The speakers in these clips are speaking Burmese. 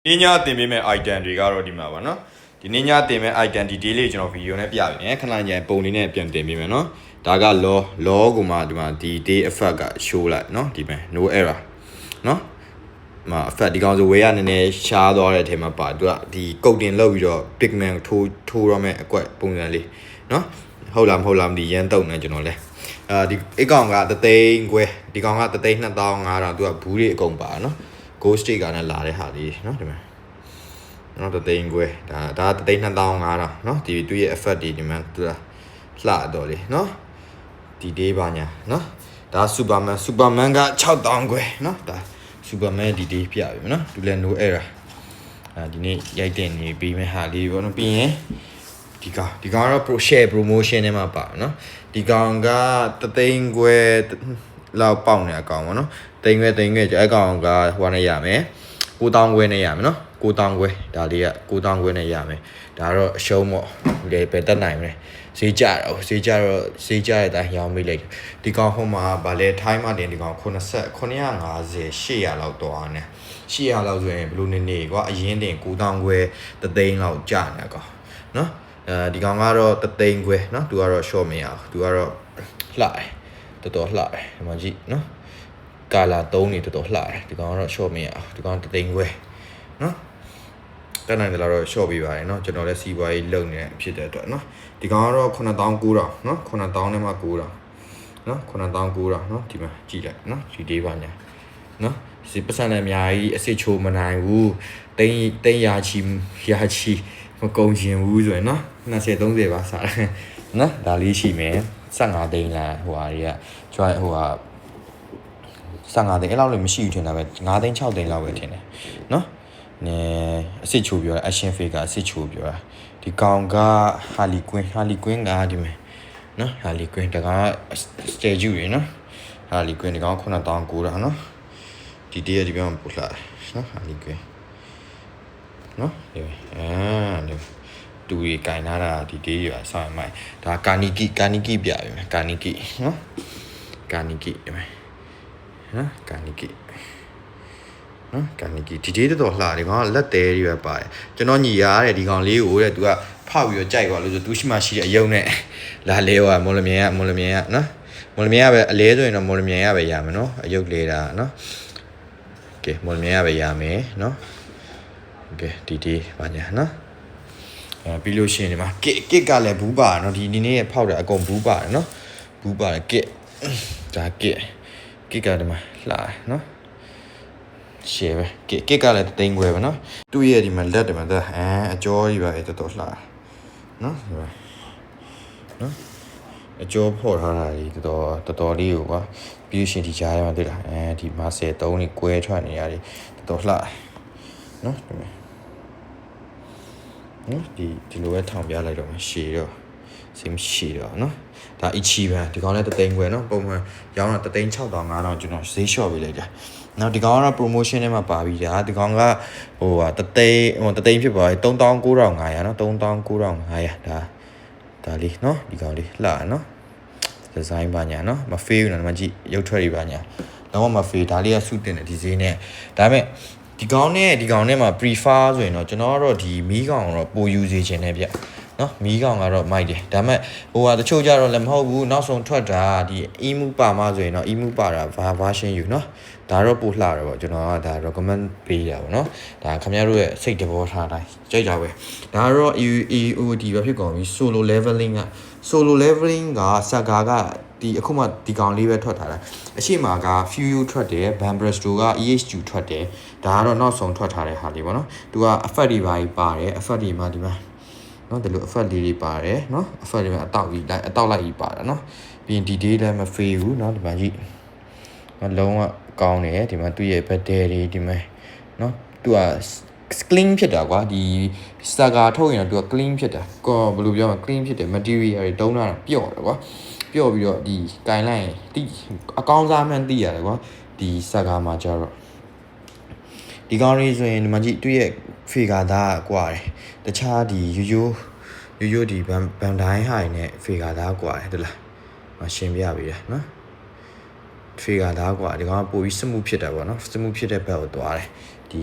ဒီညတင်ပေးမဲ့ item တွေကတော့ဒီမှာပါနော်ဒီနေ့ညတင်မဲ့ item detail လေးကျွန်တော်ဗီဒီယိုနဲ့ပြပေးမယ်ခဏကြရင်ပုံလေးနဲ့ပြန်တင်ပေးမယ်နော်ဒါက law ကိုမှဒီမှာဒီ day effect က show လိုက်နော်ဒီမှာ no error နော်မှာ effect ဒီကောင်ဆိုဝေးရနည်းနည်းရှားသွားတဲ့အထက်မှာပါသူကဒီကုတ်တင်လောက်ပြီးတော့ pigment ထိုးရမယ့်အကွက်ပုံစံလေးနော်ဟုတ်လားမဟုတ်လားမသိရန်တုံနေကျွန်တော်လဲဒီအကောင်ကတသိန်းခွဲဒီကောင်ကတသိန်း2500သူကဘူးတွေအကုန်ပါနော်ghost stick ကလည်းလာတဲ့ဟာလေးเนาะဒီမှာเนาะတသိန်းခွဲဒါတသိန်း2500เนาะဒီသူရဲ့ effect တွေဒီမှာသူကလှတော့လေเนาะဒီ day ပါညာเนาะဒါ superman က6000ခွဲเนาะဒါ superman ဒီ day ပြပြီเนาะသူလည်း no error ဒီနေ့ရိုက်တင်နေပြီးမဲ့ဟာလေးပေါ့เนาะပြီးရင်ဒီကောင်ကတော့ pro share promotion နဲ့မှာပါเนาะဒီကောင်ကတသိန်းခွဲလောက်ပေါက်နေအကောင်ပေါ့နော်တိန်ခွဲကျအကောင်ကဟိုနဲ့ရမယ်9000ခွဲနဲ့ရမယ်နော်9000ခွဲဒါလေးက9000ခွဲနဲ့ရမယ်ဒါတော့အရှုံးပေါ့ဒီပဲတက်နိုင်မယ်ဈေးကြတော့ဈေးကြတဲ့အတိုင်းရောင်းမိလိုက်ဒီကောင်ဟိုမှာဗာလဲထိုင်းမှတင်ဒီကောင်950 800လောက်တော့အောင်နဲ့800လောက်ဆိုရင်ဘယ်လိုနေကွာအရင်တင်9000ခွဲတသိန်းလောက်ကျနေအကောင်နော်ဒီကောင်ကတော့တသိန်းခွဲနော်သူကတော့ short မရဘူးသူကတော့လှတယ်တော်လှတယ်ဒီမှာကြည့်နော်ကာလာ3နေတော်လှတယ်ဒီကောင်ကတော့ short မရအောင်ဒီကောင်တသိန်းခွဲနော်တက်နိုင်တယ်တော့ short ပေးပါတယ်နော်ကျွန်တော်လည်းစီးပွားရေးလုပ်နေဖြစ်တဲ့အတွက်နော်ဒီကောင်ကတော့9900နော်9000နဲ့မှ9000နော်9900နော်ဒီမှာကြည့်လိုက်နော်ဒီဒေးပါညာနော်စီပတ်စံလည်းအများကြီးအစစ်ချိုးမနိုင်ဘူးတိန်းရာချီမကုန်ရှင်ဘူးဆိုရင်နော်20 30ပါစားတယ်နော်ဒါလေးရှိမယ်15သိန်းလားဟိုဟာတွေကကျွမ်းဟိုဟာ15သိန်းအဲ့လောက်လည်းမရှိဘူးထင်တာပဲ5သိန်း6သိန်းလောက်ပဲထင်တယ်နော်နဲအစ်စ်ချိုးပြောတာ action figure အစ်စ်ချိုးပြောတာဒီကောင်က Harley Quinn ကဒီမယ်နော် Harley Quinn တကောင် statue ရယ်နော် Harley Quinn ဒီကောင်9900နော်ဒီတည်းဒီကောင်ပို့လာနော် Harley Quinn နော်ဒီတူရီကင်လာတာဒီတေးရအဆောင်မိုက်ဒါကာနီကီပြပြီမယ်ကာနီကီနော်ကာနီကီဒီတေးတော်လှဒီကောင်လက်သေးတွေပဲပါတယ်ကျွန်တော်ညီရတဲ့ဒီကောင်လေးကိုတဲ့သူကဖောက်ပြီးတော့ကြိုက်သွားလို့ဆိုသူရှိမှရှိတဲ့အယုံနဲ့လာလဲဟောမော်လမြိုင်ကနော်မော်လမြိုင်ကပဲအလဲဆိုရင်တော့မော်လမြိုင်ကပဲရမယ်နော်အယုတ်လဲတာနော်โอเคမော်လမြိုင်ကပဲရမယ်နော်โอเคဒီတေးပါညာနော်ပြီးလို့ရှိရင်ဒီမှာကစ်ကလည်းဘူးပါနော်ဒီနေ့ရဲ့ဖောက်တာအကုန်ဘူးပါတယ်နော်ဘူးပါတယ်ကစ်ဒါကစ်ကဒီမှာလှတယ်နော်ရှယ်ပဲကစ်ကလည်းတိမ်ခွဲပဲနော်သူ့ရဲ့ဒီမှာလက်ဒီမှာအကျော်ကြီးပါတော်တော်လှတယ်နော်နော်အကျော်ဖော်ထားတာကြီးတော်တော်လေးကိုကွာပြီးရှင်ဒီကြားထဲမှာတွေ့လားဒီမှာ73လေးကွဲထွက်နေရတယ်တော်တော်လှတယ်နော်ဒီလိုပဲထောင်ပြလိုက်တော့ရှည်တော့စိတ်မရှိတော့เนาะဒါအချီပန်ဒီကောင်လည်းတသိန်းခွဲเนาะပုံမှန်ရောင်းတာ36500ကျွန်တော်ဈေးလျှော့ပေးလိုက်တာနောက်ဒီကောင်ကတော့ promotion ထဲမှာပါပြီးတာဒီကောင်ကဟိုတသိန်းဖြစ်သွားပြီ39,500เนาะ39,500ဒါလေးเนาะဒီကောင်လေးလှเนาะဒီဇိုင်းပါညာเนาะမဖေးဘူးနော်ဒီမှာကြည့်ရုပ်ထွက်တွေပါညာတော့မဖေးဒါလေးကစုတင်တယ်ဒီဈေးနဲ့ဒါပေမဲ့ဒီကောင်နဲ့မှာ prefer ဆိုရင်တော့ကျွန်တော်ကတော့ဒီမီးကောင်တော့ပိုယူစေချင်တယ်ဗျနော်မီးကောင်ကတော့မိုက်တယ်ဒါပေမဲ့ဟိုဟာတချို့ကြတော့လည်းမဟုတ်ဘူးနောက်ဆုံးထွက်တာဒီ emu ပါမှဆိုရင်တော့ emu ပါတာ version ယူနော်ဒါတော့ပို့လှတယ်ပေါ့ကျွန်တော်ကဒါ recommend ပေးတာပေါ့နော်ဒါခင်ဗျားတို့ရဲ့စိတ်တဘောထားတိုင်းကြိုက်ကြပဲဒါတော့ EOD ပဲဖြစ်ကုန်ပြီ solo leveling ကစကားကဒီအခုမှဒီကောင်လေးပဲထွက်ထားတာအရှိမက few ထွက်တယ် Bambresto က EHU ထွက်တယ်ဒါကတော့နောက်ဆုံးထွက်ထားတဲ့ဟာလေးပေါ့နော်သူက effect တွေပါတယ် effect တွေမှာဒီမှာနော်ဒီလို effect လေးတွေပါတယ်နော် effect တွေမှာအတောက်လိုက်ကြီးပါတယ်နော်ပြီးရင်ဒီ day လည်းမဖေးဘူးနော်ဒီမှာကြည့်လုံးဝကောင်းတယ်ဒီမှာသူ့ရဲ့ battery တွေဒီမှာနော်သူက clean ဖြစ်တာကွာဒီစကားထုတ်ရင်တော့သူက clean ဖြစ်တာကောဘယ်လိုပြောမလဲ clean ဖြစ်တယ် material တွေတုံးတာပျော့တယ်ကွာပျော့ပြီးတော့ဒီကင်လိုက်တိအကောင်းစားမှန်းသိရတယ်ကွာဒီစကားမှာကျတော့ဒီကောင်လေးဆိုရင်ဒီမှာကြည့်သူ့ရဲ့ figure သားကွာတယ်တခြားဒီရိုးဒီဘန်တိုင်းဟိုင်နဲ့ figure သားကွာတယ်ဟုတ်လားမရှင်းပြပေးရနော် figure သားကွာဒီကောင်ကပိုပြီးစမှုဖြစ်တာပေါ့နော်စမှုဖြစ်တဲ့ဘက်ကိုသွားတယ်ဒီ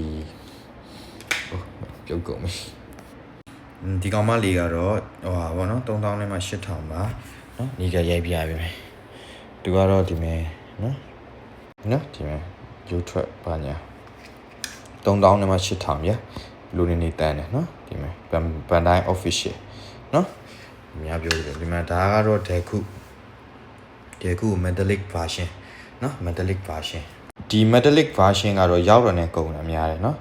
ပြုတ်ကုန်ပြီဒီကောင်မလေးကတော့ဟိုပါဗောနော်3000နဲ့မှ8000ပါနော်ညီကရိုက်ပြရပြီမယ်သူကတော့ဒီမယ်နော်ဒီမယ်ယူထွက်ပါညာ3000နဲ့မှ8000ပြလူနေတန်းတယ်နော်ဒီမယ်ဘန်တိုင်း official နော်အများပြောတယ်ဒီမှာဒါကတော့ဒေခု metallic version နော် metallic version ဒီ metallic version ကတော့ရောက်ရတဲ့ကုန်တာများတယ်နော်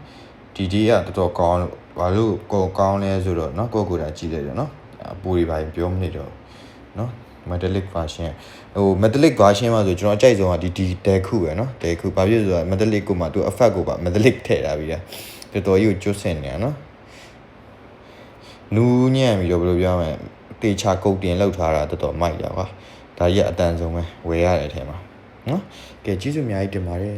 ဒီကတော်တော်ကောင်းလို့ဘာလို့ကောင်းလဲဆိုတော့နော်ကိုယ်ကြည့်လိုက်တယ်နော်အပူတွေပါပြောမနေတော့နော် metallic version ဟို metallic version မှာဆိုကျွန်တော်အကြိုက်ဆုံးကဒီတဲခုပဲနော်တဲခုဘာဖြစ်လဲဆိုတော့ metallic ကိုမှသူ effect ကိုပါ metallic ထည့်ထားပြီးတာတော်ကြီးကိုကျွတ်ဆင်နေတာနော်နူးညံ့ပြီးတော့ဘယ်လိုပြောမလဲတေချာကုတ်တင်လောက်ထားတာတော်မိုက်တာကွာဒါကြီးကအတန်ဆုံးပဲဝယ်ရတဲ့အထဲမှာနော်ကဲကျေးဇူးအများကြီးတင်ပါတယ်